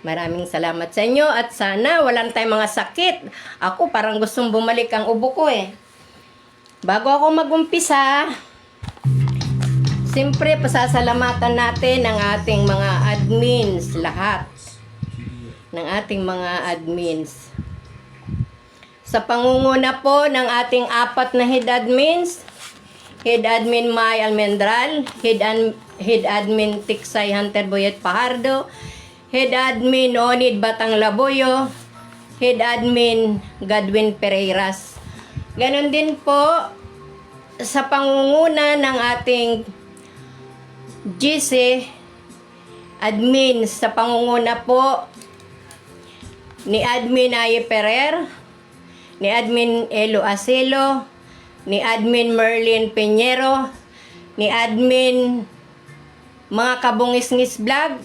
Maraming salamat sa inyo at sana walang tayong mga sakit. Ako parang gustong bumalik ang ubo ko eh. Bago ako mag-umpisa, siyempre pasasalamatan natin ang ating mga admins, lahat ng ating mga admins. Sa pangunguna po ng ating 4 na head admins, Head Admin May Almendral, Head Admin Tiksay Hunter Boyet Pajardo, Head Admin Onid Batang Laboyo, Head Admin Godwin Pereiras. Ganon din po sa pangunguna ng ating GC admin, sa pangunguna po ni Admin Aye Ferrer, ni Admin Elo Acelo, ni Admin Merlin Peñero, ni Admin Mga Kabungis-ngis Vlog,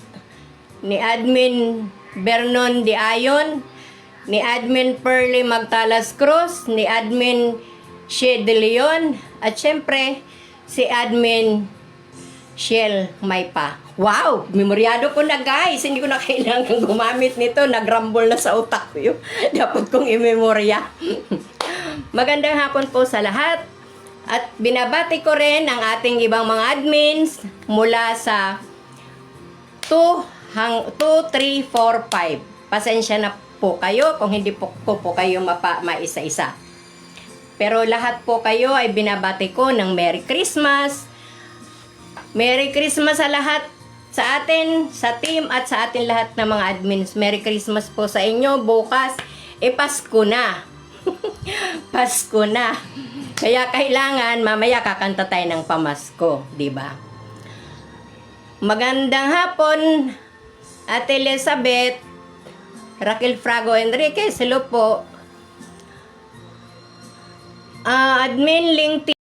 ni Admin Vernon De Ayon, ni Admin Pearly Magtalas Cruz, ni Admin She De Leon, at syempre si Admin Shell Maypa. Wow! Memoryado ko na guys! Hindi ko na kailangan gumamit nito. Nagrumble na sa utak ko yun. Dapat kong i-memorya. Magandang hapon po sa lahat. At binabati ko rin ang ating ibang mga admins mula sa 2, 3, 4, 5. Pasensya na po kayo kung hindi po kayo maisa-isa. Pero lahat po kayo ay binabati ko ng Merry Christmas. Merry Christmas sa lahat, sa atin, sa team at sa atin lahat ng mga admins. Merry Christmas po sa inyo. Bukas, Pasko na. Pasko na. Kaya kailangan mamaya kakanta tayo ng pamasko, di ba? Magandang hapon, Ate Elizabeth, Raquel Frago Enriquez, hello po. Admin Ling